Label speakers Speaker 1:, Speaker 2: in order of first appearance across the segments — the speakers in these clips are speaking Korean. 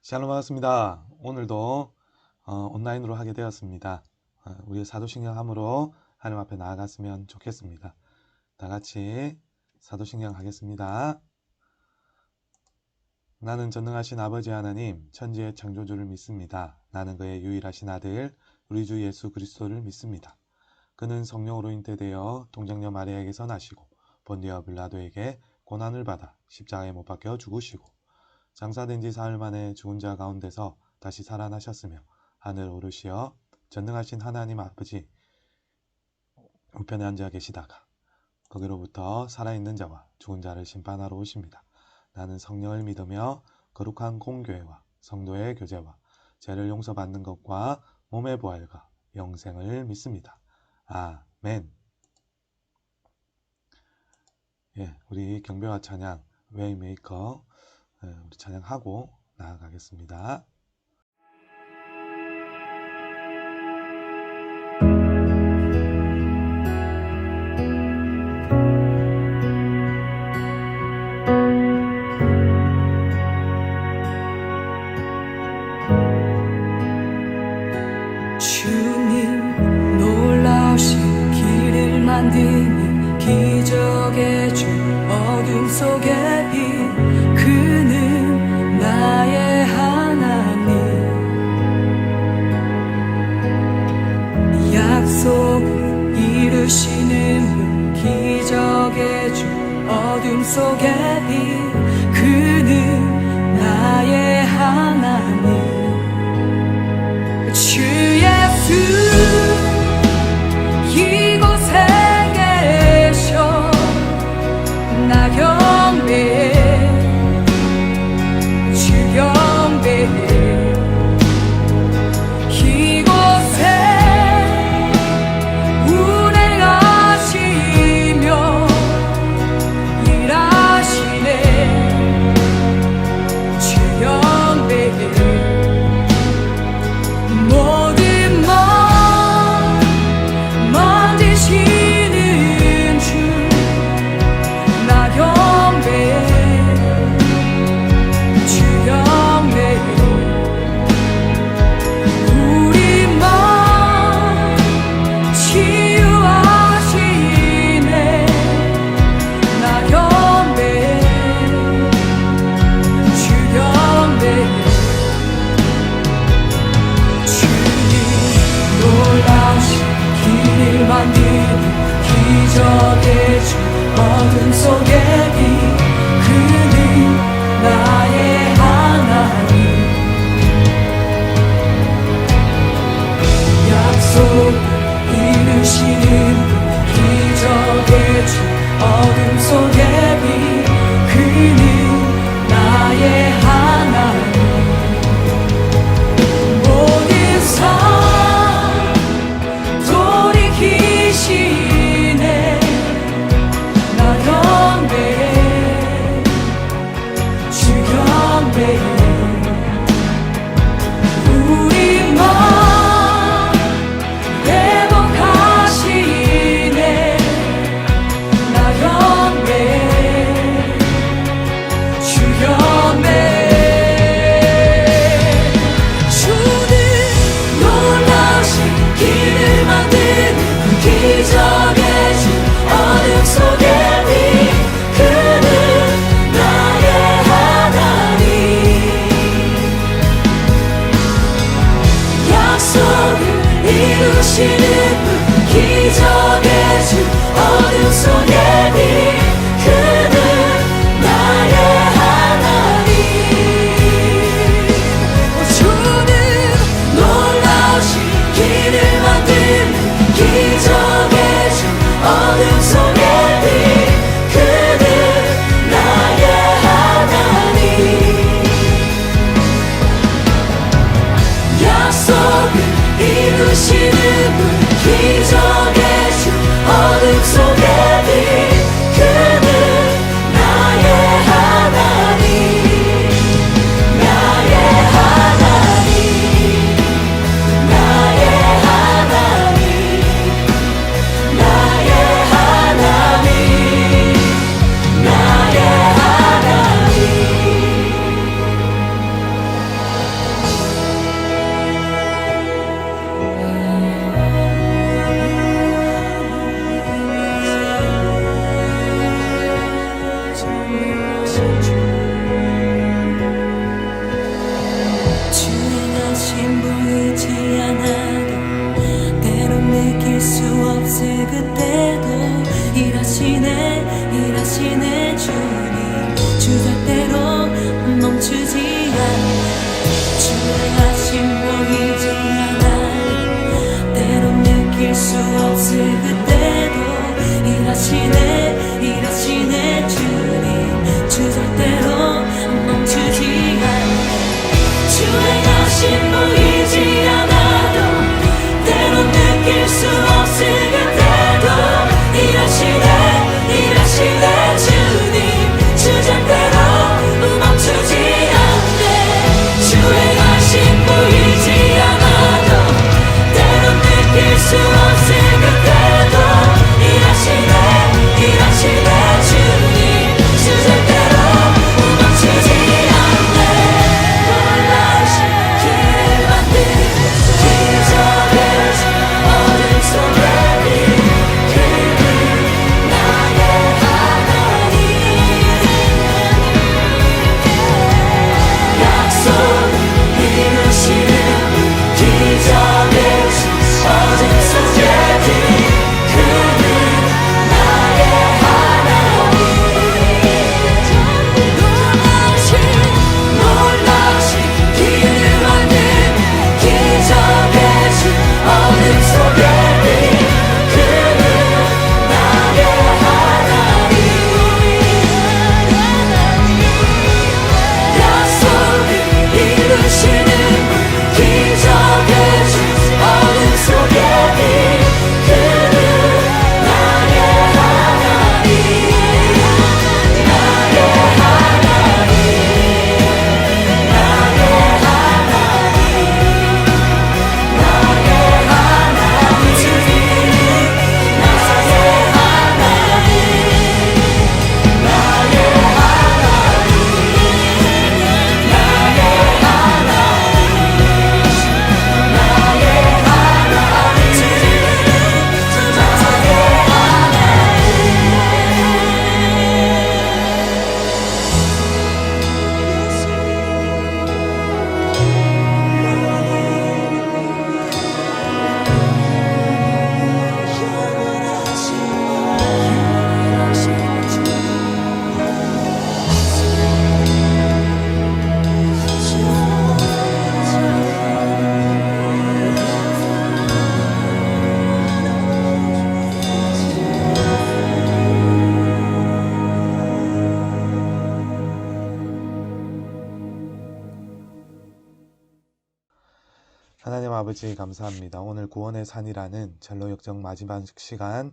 Speaker 1: 샬롬 반갑습니다. 오늘도 온라인으로 하게 되었습니다. 우리의 사도신경함으로 하나님 앞에 나아갔으면 좋겠습니다. 다 같이 사도신경 하겠습니다. 나는 전능하신 아버지 하나님, 천지의 창조주를 믿습니다. 나는 그의 유일하신 아들, 우리 주 예수 그리스도를 믿습니다. 그는 성령으로 잉태되어 동정녀 마리아에게서 나시고 본디오 빌라도에게 고난을 받아 십자가에 못 박혀 죽으시고 장사된 지 사흘 만에 죽은 자 가운데서 다시 살아나셨으며 하늘 오르시어 전능하신 하나님 아버지 우편에 앉아 계시다가 거기로부터 살아있는 자와 죽은 자를 심판하러 오십니다. 나는 성령을 믿으며 거룩한 공교회와 성도의 교제와 죄를 용서받는 것과 몸의 부활과 영생을 믿습니다. 아멘. 우리 경배와 찬양 웨이메이커 우리 찬양하고 나아가겠습니다.
Speaker 2: 주님 놀라우신 길을 만드는 기적의 주 어둠 속의 빛 그는 나의 하나님 약속을 이루시는 분 기적의 주 어둠 속의 빛 그는 나의 하나님 주 예수 이곳에 계셔 나 경배해 주 경배해 이곳에 운행하시며 일하시네 주 경배해 모든 맘 만지시는 주 나 경배해 주 경배해 우리 맘 치유하시네 나 경배해 주 경배해 놀라우신 길을 만드는 기적의 주 어둠 속의 빛 그는 나의 하나님 약속 이루시는 기적의 주 어둠 속의 빛 그는 나의 하나님 모든 삶 돌이키시네 나 경배해 주 경배해 우리 맘 회복하시네 나 경배해 주 경배해 주는 놀라우신 길을 만드는 기적의 주 어둠 속의 빛 그는 나의 하나님 약속을 이루시는 분 기적의 주 어둠 속의 빛 그는 나의 하나님 주는 놀라우신 길을 만드는 기적의 주 어둠 속의 빛 그는 나의 하나님 약속을 이루시는 분 수 없을 그때도 일하시네 주님 수절대로 멈추지 않네 놀라우신 길을 만든 기적의 주 어둠 속에 빛 그는 나의 하나님 약속 이루시는 기적의 주 어둠 속에 빛 그는 나의 하나님 놀라우신 길을 만든 기적의 주 어둠 속에 빛 그는 나의 하나님 약속을 이루시는 기적의 주 어둠 속에 빛 그는 나의 하나님 나의 하나님 나의 하나님 나의 하나님 주님 나의 하나님 나의 하나님 나의 하나님 주님
Speaker 1: 하나님 아버지 감사합니다. 오늘 구원의 산이라는 젤로 역정 마지막 시간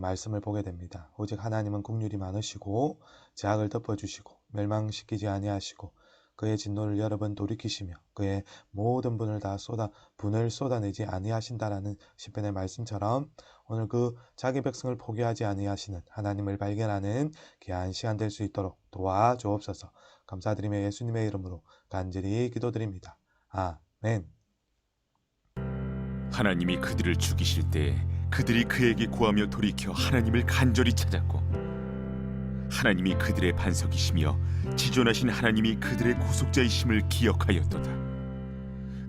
Speaker 1: 말씀을 보게 됩니다. 오직 하나님은 긍휼이 많으시고 죄악을 덮어주시고 멸망시키지 아니하시고 그의 진노를 여러 번 돌이키시며 그의 모든 분을 쏟아내지 아니하신다라는 시편의 말씀처럼 오늘 그 자기 백성을 포기하지 아니하시는 하나님을 발견하는 귀한 시간 될 수 있도록 도와주옵소서. 감사드리며 예수님의 이름으로 간절히 기도드립니다. 아멘.
Speaker 3: 하나님이 그들을 죽이실 때 그들이 그에게 구하며 돌이켜 하나님을 간절히 찾았고 하나님이 그들의 반석이시며 지존하신 하나님이 그들의 구속자이심을 기억하였도다.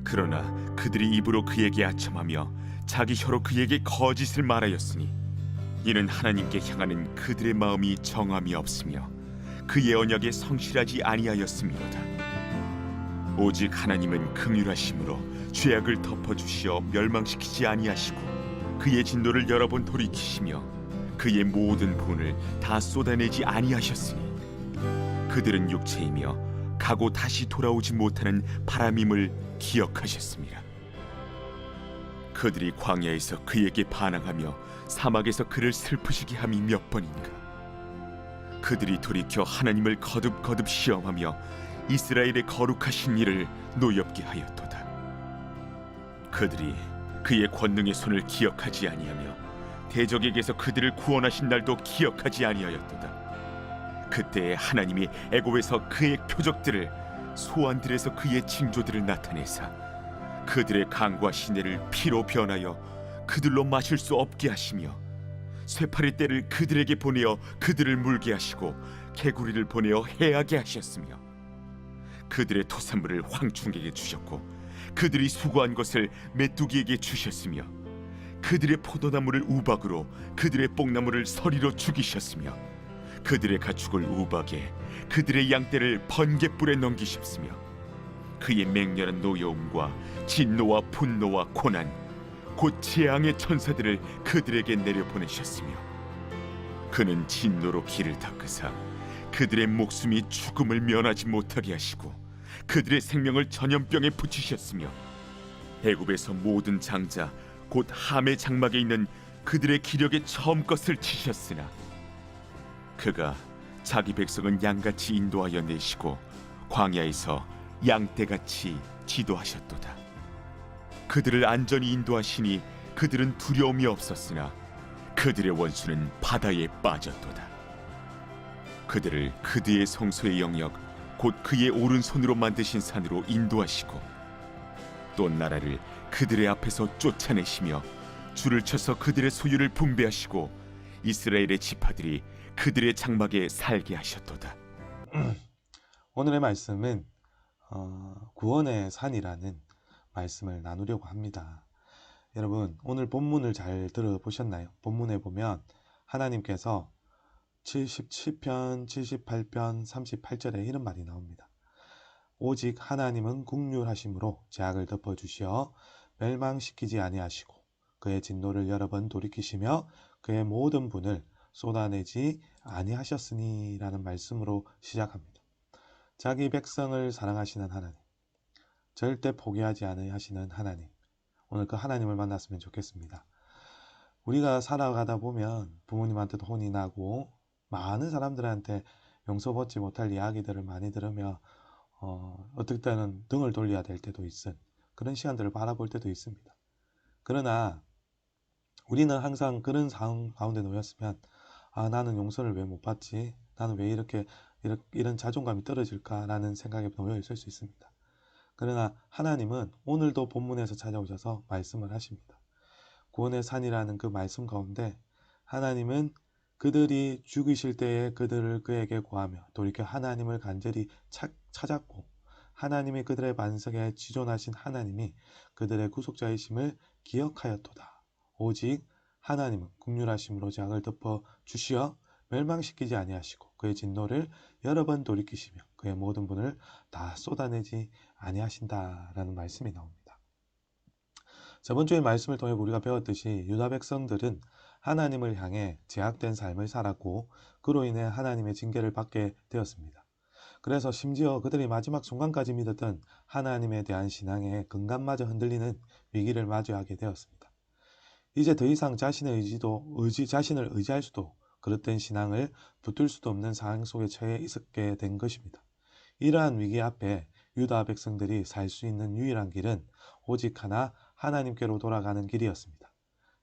Speaker 3: 그러나 그들이 입으로 그에게 아첨하며 자기 혀로 그에게 거짓을 말하였으니 이는 하나님께 향하는 그들의 마음이 정함이 없으며 그의 언약에 성실하지 아니하였음이로다. 오직 하나님은 긍휼하심으로 죄악을 덮어주시어 멸망시키지 아니하시고 그의 진노를 여러 번 돌이키시며 그의 모든 분을 다 쏟아내지 아니하셨으니 그들은 육체이며 가고 다시 돌아오지 못하는 바람임을 기억하셨습니다. 그들이 광야에서 그에게 반항하며 사막에서 그를 슬프시게 함이 몇 번인가. 그들이 돌이켜 하나님을 거듭거듭 시험하며 이스라엘의 거룩하신 이를 노엽게 하였도다. 그들이 그의 권능의 손을 기억하지 아니하며 대적에게서 그들을 구원하신 날도 기억하지 아니하였도다. 그때에 하나님이 애굽에서 그의 표적들을 소환들에서 그의 징조들을 나타내사 그들의 강과 시내를 피로 변하여 그들로 마실 수 없게 하시며 쇠파리 떼를 그들에게 보내어 그들을 물게 하시고 개구리를 보내어 해하게 하셨으며 그들의 토산물을 황충에게 주셨고 그들이 수고한 것을 메뚜기에게 주셨으며 그들의 포도나무를 우박으로 그들의 뽕나무를 서리로 죽이셨으며 그들의 가축을 우박에 그들의 양떼를 번갯불에 넘기셨으며 그의 맹렬한 노여움과 진노와 분노와 고난 곧 재앙의 천사들을 그들에게 내려보내셨으며 그는 진노로 길을 닦으사 그들의 목숨이 죽음을 면하지 못하게 하시고 그들의 생명을 전염병에 붙이셨으며 애굽에서 모든 장자 곧 함의 장막에 있는 그들의 기력에 처음 것을 치셨으나 그가 자기 백성은 양같이 인도하여 내시고 광야에서 양떼같이 지도하셨도다. 그들을 안전히 인도하시니 그들은 두려움이 없었으나 그들의 원수는 바다에 빠졌도다. 그들을 그들의 성소의 영역 곧 그의 오른손으로 만드신 산으로 인도하시고 또 나라를 그들의 앞에서 쫓아내시며 줄을 쳐서 그들의 소유를 분배하시고 이스라엘의 지파들이 그들의 장막에 살게 하셨도다.
Speaker 1: 오늘의 말씀은 구원의 산이라는 말씀을 나누려고 합니다. 여러분, 오늘 본문을 잘 들어보셨나요? 본문에 보면 하나님께서 77편, 78편, 38절에 이런 말이 나옵니다. 오직 하나님은 국률하심으로 죄악을 덮어주시어 멸망시키지 아니하시고 그의 진노를 여러 번 돌이키시며 그의 모든 분을 쏟아내지 아니하셨으니 라는 말씀으로 시작합니다. 자기 백성을 사랑하시는 하나님, 절대 포기하지 아니하시는 하나님, 오늘 그 하나님을 만났으면 좋겠습니다. 우리가 살아가다 보면 부모님한테도 혼이 나고 많은 사람들한테 용서받지 못할 이야기들을 많이 들으며 어떨 때는 등을 돌려야 될 때도 있은 그런 시간들을 바라볼 때도 있습니다. 그러나 우리는 항상 그런 상황 가운데 놓였으면 나는 용서를 왜 못 받지? 나는 왜 이런 자존감이 떨어질까라는 생각에 놓여 있을 수 있습니다. 그러나 하나님은 오늘도 본문에서 찾아오셔서 말씀을 하십니다. 구원의 산이라는 그 말씀 가운데 하나님은 그들이 죽이실 때에 그들을 그에게 구하며 돌이켜 하나님을 간절히 찾았고 하나님이 그들의 반석에 지존하신 하나님이 그들의 구속자이심을 기억하였도다. 오직 하나님은 긍휼하심으로 죄악을 덮어 주시어 멸망시키지 아니하시고 그의 진노를 여러 번 돌이키시며 그의 모든 분을 다 쏟아내지 아니하신다라는 말씀이 나옵니다. 저번 주의 말씀을 통해 우리가 배웠듯이 유다 백성들은 하나님을 향해 제약된 삶을 살았고 그로 인해 하나님의 징계를 받게 되었습니다. 그래서 심지어 그들이 마지막 순간까지 믿었던 하나님에 대한 신앙의 근간마저 흔들리는 위기를 마주하게 되었습니다. 이제 더 이상 자신을 의지할 수도 그릇된 신앙을 붙들 수도 없는 상황 속에 처해 있게 된 것입니다. 이러한 위기 앞에 유다 백성들이 살 수 있는 유일한 길은 오직 하나 하나님께로 돌아가는 길이었습니다.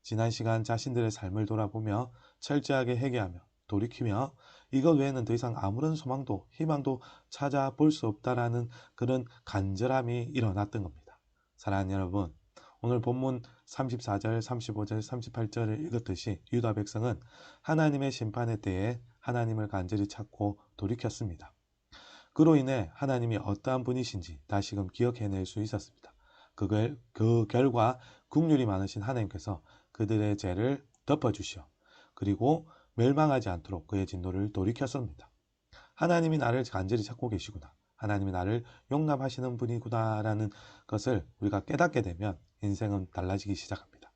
Speaker 1: 지난 시간 자신들의 삶을 돌아보며 철저하게 회개하며 돌이키며 이것 외에는 더 이상 아무런 소망도 희망도 찾아볼 수 없다라는 그런 간절함이 일어났던 겁니다. 사랑하는 여러분, 오늘 본문 34절, 35절, 38절을 읽었듯이 유다 백성은 하나님의 심판의 때에 하나님을 간절히 찾고 돌이켰습니다. 그로 인해 하나님이 어떠한 분이신지 다시금 기억해낼 수 있었습니다. 그 결과 긍휼이 많으신 하나님께서 그들의 죄를 덮어주시어 그리고 멸망하지 않도록 그의 진노를 돌이켰습니다. 하나님이 나를 간절히 찾고 계시구나. 하나님이 나를 용납하시는 분이구나라는 것을 우리가 깨닫게 되면 인생은 달라지기 시작합니다.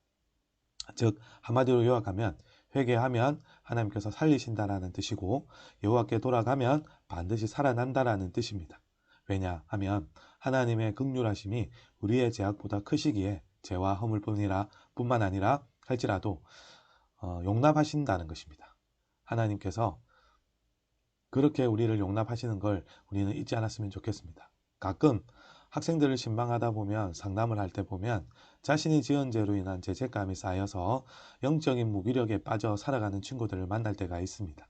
Speaker 1: 즉 한마디로 요약하면 회개하면 하나님께서 살리신다라는 뜻이고 여호와께 돌아가면 반드시 살아난다라는 뜻입니다. 왜냐하면 하나님의 긍휼하심이 우리의 죄악보다 크시기에 죄와 허물뿐만 아니라 할지라도 용납하신다는 것입니다. 하나님께서 그렇게 우리를 용납하시는 걸 우리는 잊지 않았으면 좋겠습니다. 가끔 학생들을 신방하다 보면 상담을 할 때 보면 자신이 지은 죄로 인한 죄책감이 쌓여서 영적인 무기력에 빠져 살아가는 친구들을 만날 때가 있습니다.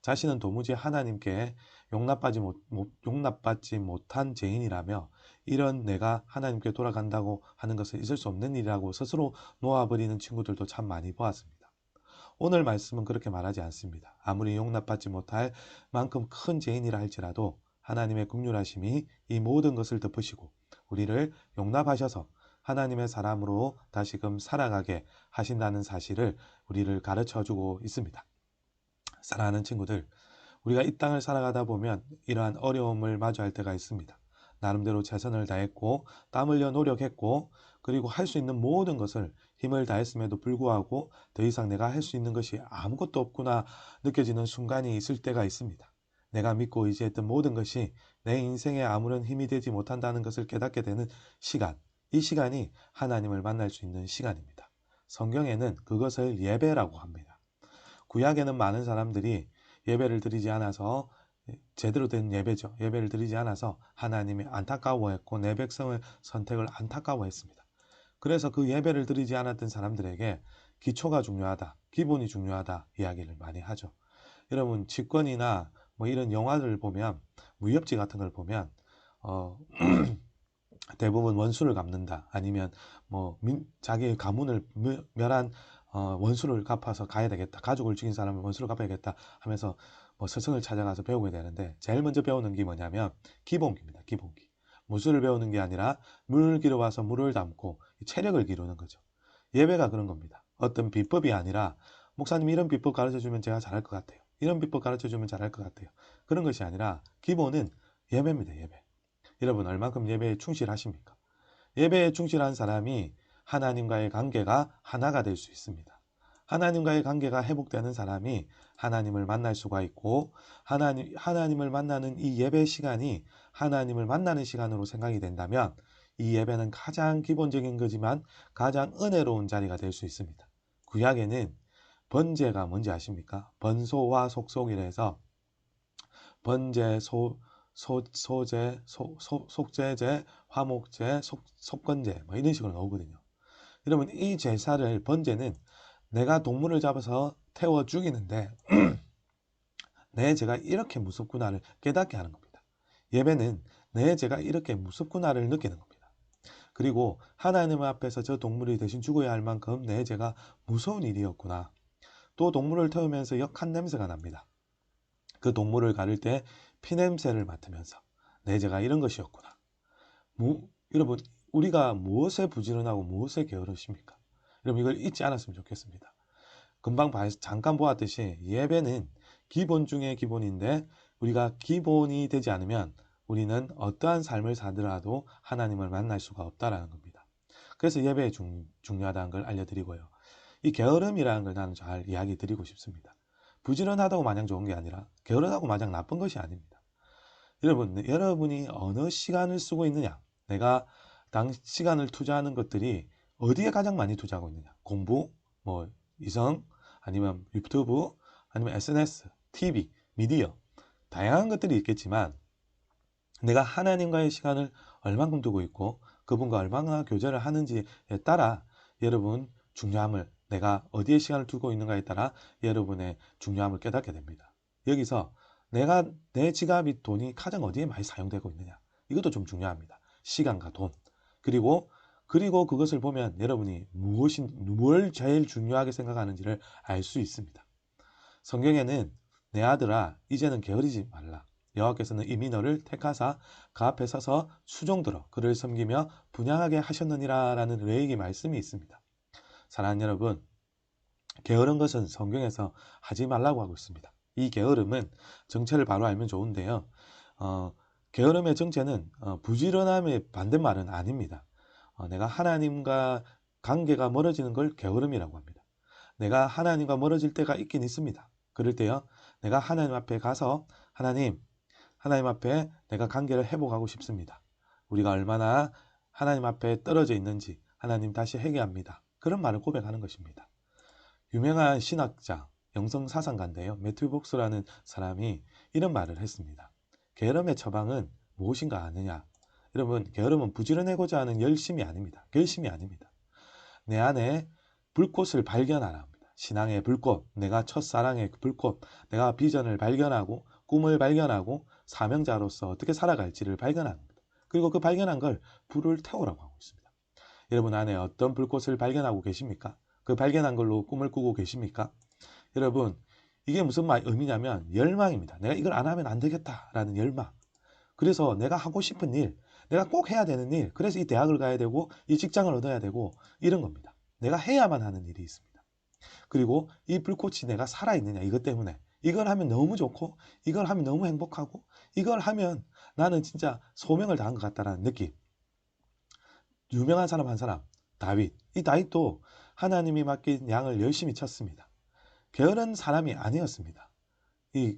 Speaker 1: 자신은 도무지 하나님께 용납받지 못한 죄인이라며 이런 내가 하나님께 돌아간다고 하는 것은 있을 수 없는 일이라고 스스로 놓아버리는 친구들도 참 많이 보았습니다. 오늘 말씀은 그렇게 말하지 않습니다. 아무리 용납받지 못할 만큼 큰 죄인이라 할지라도 하나님의 긍휼하심이 이 모든 것을 덮으시고 우리를 용납하셔서 하나님의 사람으로 다시금 살아가게 하신다는 사실을 우리를 가르쳐주고 있습니다. 사랑하는 친구들, 우리가 이 땅을 살아가다 보면 이러한 어려움을 마주할 때가 있습니다. 나름대로 최선을 다했고 땀 흘려 노력했고 그리고 할 수 있는 모든 것을 힘을 다했음에도 불구하고 더 이상 내가 할 수 있는 것이 아무것도 없구나 느껴지는 순간이 있을 때가 있습니다. 내가 믿고 의지했던 모든 것이 내 인생에 아무런 힘이 되지 못한다는 것을 깨닫게 되는 시간, 이 시간이 하나님을 만날 수 있는 시간입니다. 성경에는 그것을 예배라고 합니다. 구약에는 많은 사람들이 예배를 드리지 않아서 제대로 된 예배죠. 예배를 드리지 않아서 하나님이 안타까워했고 내 백성의 선택을 안타까워했습니다. 그래서 그 예배를 드리지 않았던 사람들에게 기초가 중요하다, 기본이 중요하다 이야기를 많이 하죠. 여러분 직권이나 뭐 이런 영화를 보면 무협지 같은 걸 보면 대부분 원수를 갚는다 아니면 뭐 자기의 가문을 멸한 원수를 갚아서 가야 되겠다, 가족을 죽인 사람은 원수를 갚아야겠다 하면서 뭐 스승을 찾아가서 배우게 되는데 제일 먼저 배우는 게 뭐냐면 기본기입니다. 기본기. 무술을 배우는 게 아니라 물기로 와서 물을 담고 체력을 기르는 거죠. 예배가 그런 겁니다. 어떤 비법이 아니라 목사님 이런 비법 가르쳐주면 제가 잘할 것 같아요, 이런 비법 가르쳐주면 잘할 것 같아요, 그런 것이 아니라 기본은 예배입니다. 예배. 여러분 얼만큼 예배에 충실하십니까? 예배에 충실한 사람이 하나님과의 관계가 하나가 될 수 있습니다. 하나님과의 관계가 회복되는 사람이 하나님을 만날 수가 있고 하나님을 만나는 이 예배 시간이 하나님을 만나는 시간으로 생각이 된다면 이 예배는 가장 기본적인 거지만 가장 은혜로운 자리가 될 수 있습니다. 구약에는 번제가 뭔지 아십니까? 번소와 속속이라 해서 번제, 소제, 속제제, 화목제, 속건제 뭐 이런 식으로 나오거든요. 여러분 이 제사를 번제는 내가 동물을 잡아서 태워 죽이는데 내 죄가 이렇게 무섭구나를 깨닫게 하는 겁니다. 예배는 내 죄가 이렇게 무섭구나를 느끼는 겁니다. 그리고 하나님 앞에서 저 동물이 대신 죽어야 할 만큼 내 죄가 무서운 일이었구나. 또 동물을 태우면서 역한 냄새가 납니다. 그 동물을 가를 때 피냄새를 맡으면서 내 죄가 이런 것이었구나. 여러분 우리가 무엇에 부지런하고 무엇에 게으르십니까? 여러분 이걸 잊지 않았으면 좋겠습니다. 금방 잠깐 보았듯이 예배는 기본 중에 기본인데 우리가 기본이 되지 않으면 우리는 어떠한 삶을 살더라도 하나님을 만날 수가 없다라는 겁니다. 그래서 예배에 중요하다는 걸 알려드리고요. 이 게으름이라는 걸 나는 잘 이야기 드리고 싶습니다. 부지런하다고 마냥 좋은 게 아니라 게으르다고 마냥 나쁜 것이 아닙니다. 여러분이 어느 시간을 쓰고 있느냐, 내가 당 시간을 투자하는 것들이 어디에 가장 많이 투자하고 있느냐, 공부, 뭐 이성, 아니면 유튜브, 아니면 SNS, TV, 미디어 다양한 것들이 있겠지만 내가 하나님과의 시간을 얼만큼 두고 있고 그분과 얼마나 교제를 하는지에 따라 여러분 중요함을, 내가 어디에 시간을 두고 있는가에 따라 여러분의 중요함을 깨닫게 됩니다. 여기서 내 지갑이 돈이 가장 어디에 많이 사용되고 있느냐, 이것도 좀 중요합니다. 시간과 돈. 그리고 그것을 보면 여러분이 뭘 제일 중요하게 생각하는지를 알 수 있습니다. 성경에는 내 아들아 이제는 게으르지 말라. 여호와께서는 이미 너를 택하사 그 앞에 서서 수종들어 그를 섬기며 분양하게 하셨느니라 라는 레위기 말씀이 있습니다. 사랑하는 여러분, 게으른 것은 성경에서 하지 말라고 하고 있습니다. 이 게으름은 정체를 바로 알면 좋은데요. 게으름의 정체는 부지런함의 반대말은 아닙니다. 내가 하나님과 관계가 멀어지는 걸 게으름이라고 합니다. 내가 하나님과 멀어질 때가 있긴 있습니다. 그럴 때요, 내가 하나님 앞에 가서 하나님 앞에 내가 관계를 회복하고 싶습니다. 우리가 얼마나 하나님 앞에 떨어져 있는지 하나님 다시 회개합니다. 그런 말을 고백하는 것입니다. 유명한 신학자, 영성사상가인데요, 매튜 복스라는 사람이 이런 말을 했습니다. 게으름의 처방은 무엇인가 아느냐? 여러분, 게으름은 부지런하고자 하는 열심이 아닙니다. 결심이 아닙니다. 내 안에 불꽃을 발견하라 합니다. 신앙의 불꽃, 내가 첫사랑의 불꽃, 내가 비전을 발견하고 꿈을 발견하고 사명자로서 어떻게 살아갈지를 발견합니다. 그리고 그 발견한 걸 불을 태우라고 하고 있습니다. 여러분 안에 어떤 불꽃을 발견하고 계십니까? 그 발견한 걸로 꿈을 꾸고 계십니까? 여러분, 이게 무슨 의미냐면 열망입니다. 내가 이걸 안 하면 안 되겠다라는 열망. 그래서 내가 하고 싶은 일, 내가 꼭 해야 되는 일, 그래서 이 대학을 가야 되고 이 직장을 얻어야 되고 이런 겁니다. 내가 해야만 하는 일이 있습니다. 그리고 이 불꽃이 내가 살아있느냐, 이것 때문에. 이걸 하면 너무 좋고 이걸 하면 너무 행복하고 이걸 하면 나는 진짜 소명을 다한 것 같다라는 느낌. 유명한 사람 한 사람, 다윗. 이 다윗도 하나님이 맡긴 양을 열심히 쳤습니다. 게으른 사람이 아니었습니다. 이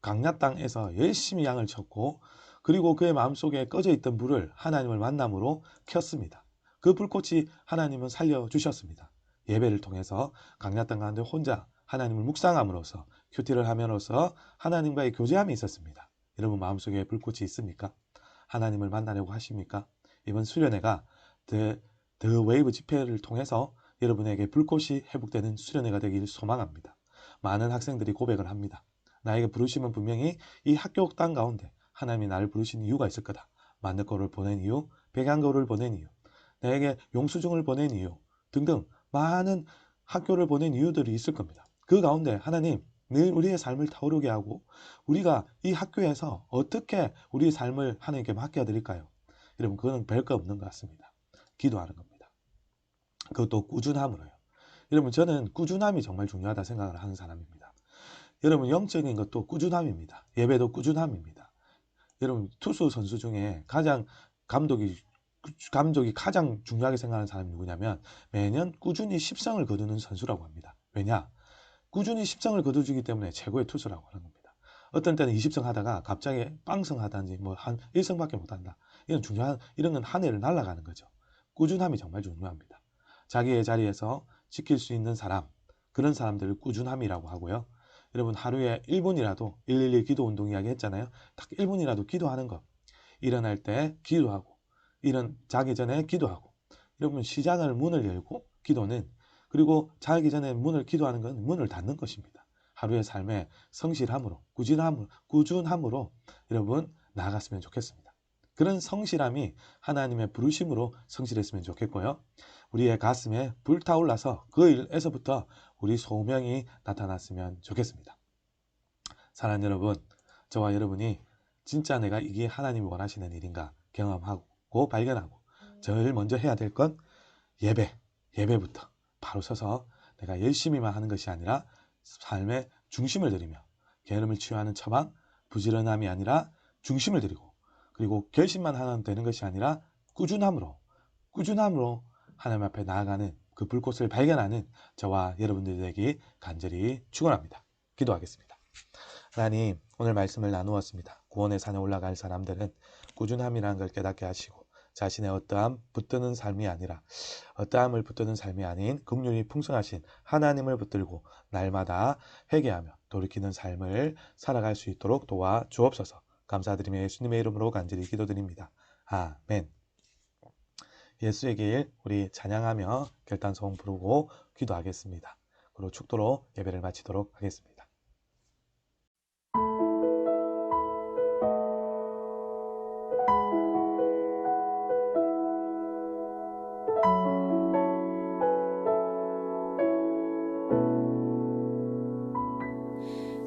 Speaker 1: 강야 땅에서 열심히 양을 쳤고 그리고 그의 마음속에 꺼져 있던 불을 하나님을 만남으로 켰습니다. 그 불꽃이 하나님은 살려주셨습니다. 예배를 통해서 강야 땅 가운데 혼자 하나님을 묵상함으로써 큐티를 함으로써 하나님과의 교제함이 있었습니다. 여러분 마음속에 불꽃이 있습니까? 하나님을 만나려고 하십니까? 이번 수련회가 더 웨이브 집회를 통해서 여러분에게 불꽃이 회복되는 수련회가 되길 소망합니다. 많은 학생들이 고백을 합니다. 나에게 부르심은 분명히 이 학교 땅 가운데 하나님이 나를 부르신 이유가 있을 거다. 만능골을 보낸 이유, 백양골을 보낸 이유, 나에게 용수중을 보낸 이유 등등 많은 학교를 보낸 이유들이 있을 겁니다. 그 가운데 하나님 늘 우리의 삶을 타오르게 하고 우리가 이 학교에서 어떻게 우리의 삶을 하나님께 맡겨드릴까요? 여러분 그거는 별거 없는 것 같습니다. 기도하는 겁니다. 그것도 꾸준함으로요. 여러분 저는 꾸준함이 정말 중요하다 생각을 하는 사람입니다. 여러분 영적인 것도 꾸준함입니다. 예배도 꾸준함입니다. 여러분 투수 선수 중에 가장 감독이 가장 중요하게 생각하는 사람이 누구냐면 매년 꾸준히 10승을 거두는 선수라고 합니다. 왜냐? 꾸준히 10승을 거두기 때문에 최고의 투수라고 하는 겁니다. 어떤 때는 20승 하다가 갑자기 빵승 하든지 뭐 한 1승밖에 못한다. 이런 건 한 해를 날아가는 거죠. 꾸준함이 정말 중요합니다. 자기의 자리에서 지킬 수 있는 사람, 그런 사람들을 꾸준함이라고 하고요. 여러분 하루에 1분이라도 112 기도 운동 이야기 했잖아요. 딱 1분이라도 기도하는 것. 일어날 때 기도하고 자기 전에 기도하고 여러분 시작을 문을 열고 기도는 그리고 자기 전에 기도하는 건 문을 닫는 것입니다. 하루의 삶에 성실함으로 꾸준함으로 여러분 나아갔으면 좋겠습니다. 그런 성실함이 하나님의 부르심으로 성실했으면 좋겠고요. 우리의 가슴에 불타올라서 그 일에서부터 우리 소명이 나타났으면 좋겠습니다. 사랑하는 여러분, 저와 여러분이 진짜 내가 이게 하나님이 원하시는 일인가 경험하고 발견하고 제일 먼저 해야 될 건 예배부터 바로 서서 내가 열심히만 하는 것이 아니라 삶의 중심을 들이며 게으름을 치유하는 처방, 부지런함이 아니라 중심을 들이고 그리고 결심만 하면 되는 것이 아니라 꾸준함으로 하나님 앞에 나아가는 그 불꽃을 발견하는 저와 여러분들이 되기 간절히 축원합니다. 기도하겠습니다. 하나님, 오늘 말씀을 나누었습니다. 구원의 산에 올라갈 사람들은 꾸준함이라는 걸 깨닫게 하시고 자신의 어떠함을 붙드는 삶이 아닌 긍휼이 풍성하신 하나님을 붙들고 날마다 회개하며 돌이키는 삶을 살아갈 수 있도록 도와 주옵소서. 감사드리며 예수님의 이름으로 간절히 기도드립니다. 아멘. 예수의 길 우리 찬양하며 결단소음 부르고 기도하겠습니다. 그리고 축도로 예배를 마치도록 하겠습니다.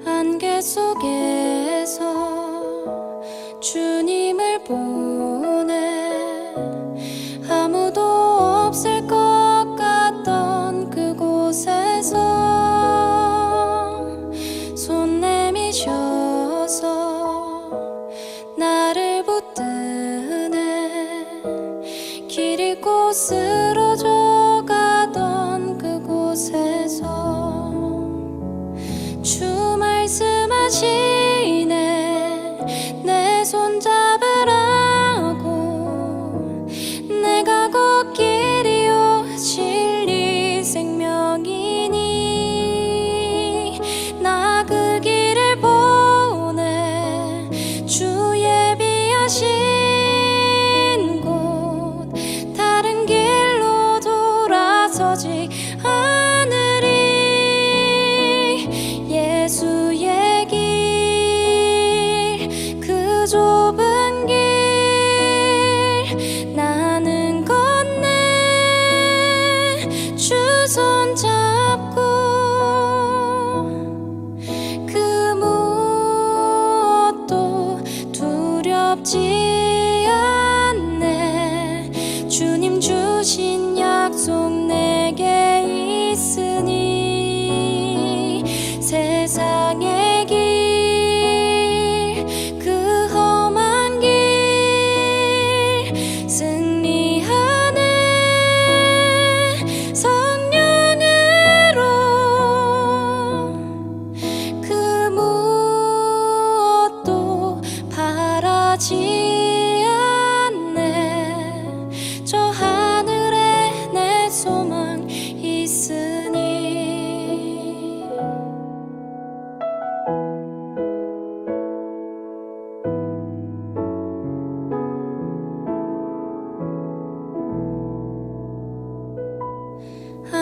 Speaker 2: 안개 속에서 주님을 보내 아무도 없을 것 같던 그곳에서 손 내미셔서 나를 붙드네 길 잃고 쓰러져 가던 그곳에서 주 말씀하시네 내 손 잡으라고 내가 걷기리요 진리 생명이니 나 그 길을 보내 주 예비하신 곳 다른 길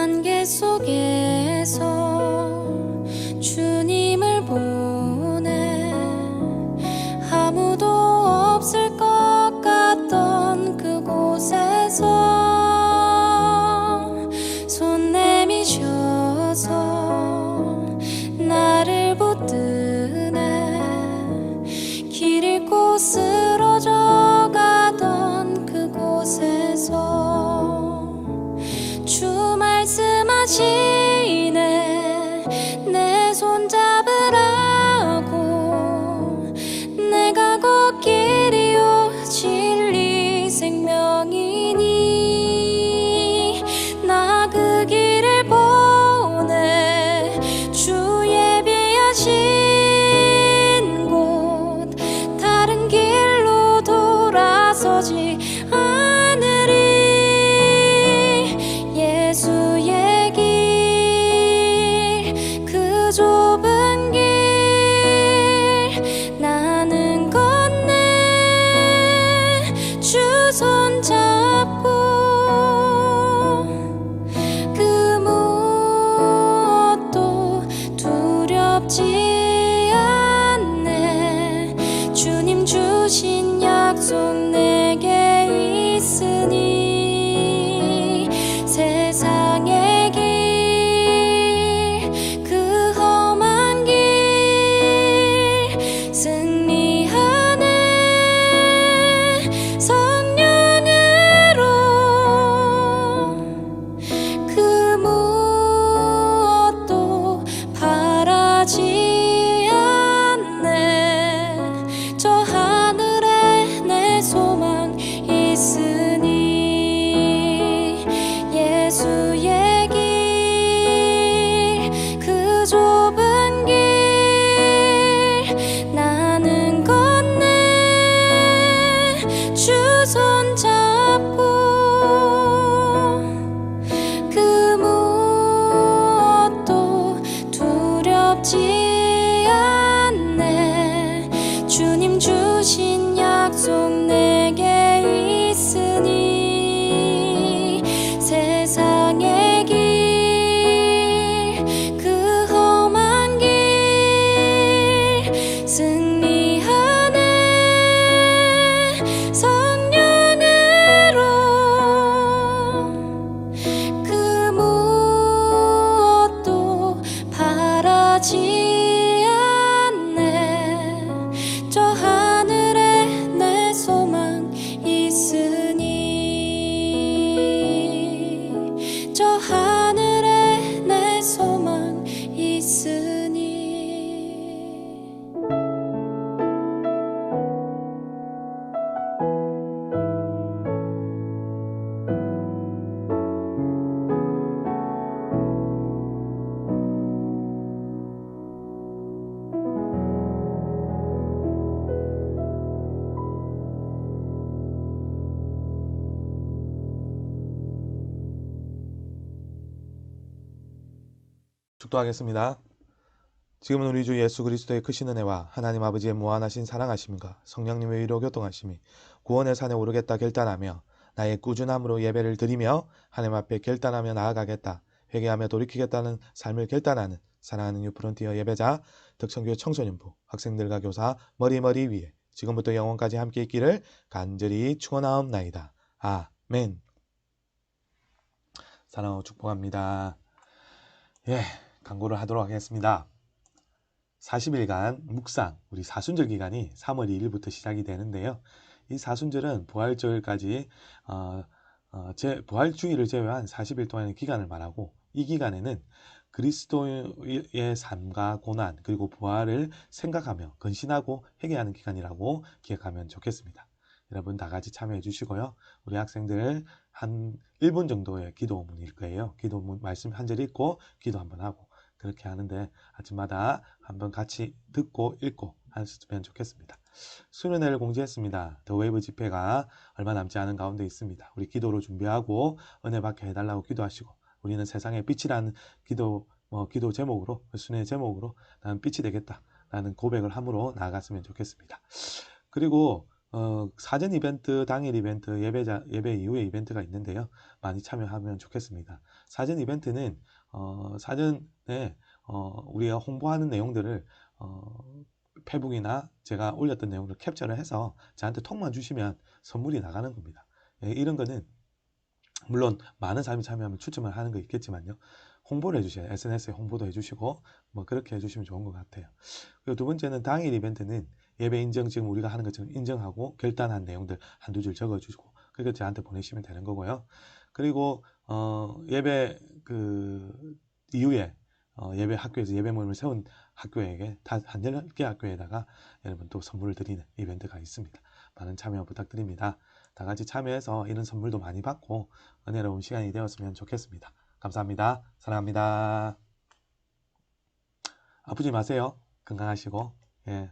Speaker 2: 안개 속에서 주님을 보내 아무도 없을 것 같던 그곳에서 손 내미셔서 나를 붙드네 길 잃고 쓰러져 가던 그곳에서 주 말씀하시네 내 손 잡으라고 내가 걷기리요 진리 생명이니 나 그 길을 보내 주 예비하신 곳 다른 길로 돌아서지 않으리 예수의 길 그 좁은 길 나는 건네 주 손 잡고 그 무엇도 두렵지 않네 주님 주신 약속 내게 있으니 세상의 길 그 험한 길 승리하네 성령으로 그 무엇도 바라지 않네 저 하늘에 내 소망 있으니 예수의 길 그 좁은 길 나는 건네 주 손 잡고 그 무엇도 두렵지 않네 주님 주신 약속 내게 있으니 세상의 길 그 험한 길 승리하네 성령으로 그 무엇도 바라지 않네 저 하늘에 내 소망 있으니 저 하늘에 내 소망 있으니
Speaker 1: 축도하겠습니다. 지금은 우리 주 예수 그리스도의 크신 은혜와 하나님 아버지의 무한하신 사랑하심과 성령님의 위로 교통하심이 구원의 산에 오르겠다 결단하며 나의 꾸준함으로 예배를 드리며 하나님 앞에 결단하며 나아가겠다 회개하며 돌이키겠다는 삶을 결단하는 사랑하는 유프론티어 예배자 덕천교회 청소년부 학생들과 교사 머리 위에 지금부터 영원까지 함께 있기를 간절히 축원하옵나이다. 아멘. 사랑하고 축복합니다. 광고를 하도록 하겠습니다. 40일간 묵상, 우리 사순절 기간이 3월 2일부터 시작이 되는데요. 이 사순절은 부활절까지 부활주일을 제외한 40일 동안의 기간을 말하고 이 기간에는 그리스도의 삶과 고난 그리고 부활을 생각하며 근신하고 회개하는 기간이라고 기억하면 좋겠습니다. 여러분 다 같이 참여해 주시고요. 우리 학생들 한 1분 정도의 기도문일 거예요. 기도문 말씀 한 절 읽고 기도 한번 하고 그렇게 하는데 아침마다 한번 같이 듣고 읽고 하셨으면 좋겠습니다. 수련회를 공지했습니다. 더 웨이브 집회가 얼마 남지 않은 가운데 있습니다. 우리 기도로 준비하고 은혜 받게 해달라고 기도하시고 우리는 세상의 빛이라는 기도 제목으로 수련회 제목으로 나는 빛이 되겠다 라는 고백을 함으로 나아갔으면 좋겠습니다. 그리고 사전 이벤트, 당일 이벤트, 예배 이후에 이벤트가 있는데요. 많이 참여하면 좋겠습니다. 사전 이벤트는 사전에 우리가 홍보하는 내용들을 페북이나 제가 올렸던 내용을 캡처를 해서 저한테 톡만 주시면 선물이 나가는 겁니다. 예, 이런 거는 물론 많은 사람이 참여하면 추첨을 하는 거 있겠지만요. 홍보를 해주셔야 SNS에 홍보도 해주시고 뭐 그렇게 해주시면 좋은 것 같아요. 그리고 두 번째는 당일 이벤트는 예배 인정, 지금 우리가 하는 것처럼 인정하고 결단한 내용들 한두 줄 적어주시고 그리고 저한테 보내시면 되는 거고요. 그리고 예배 그 이후에 예배 학교에서 예배 모임을 세운 학교에게 한 10개 학교에다가 여러분 또 선물을 드리는 이벤트가 있습니다. 많은 참여 부탁드립니다. 다 같이 참여해서 이런 선물도 많이 받고 은혜로운 시간이 되었으면 좋겠습니다. 감사합니다. 사랑합니다. 아프지 마세요. 건강하시고 예.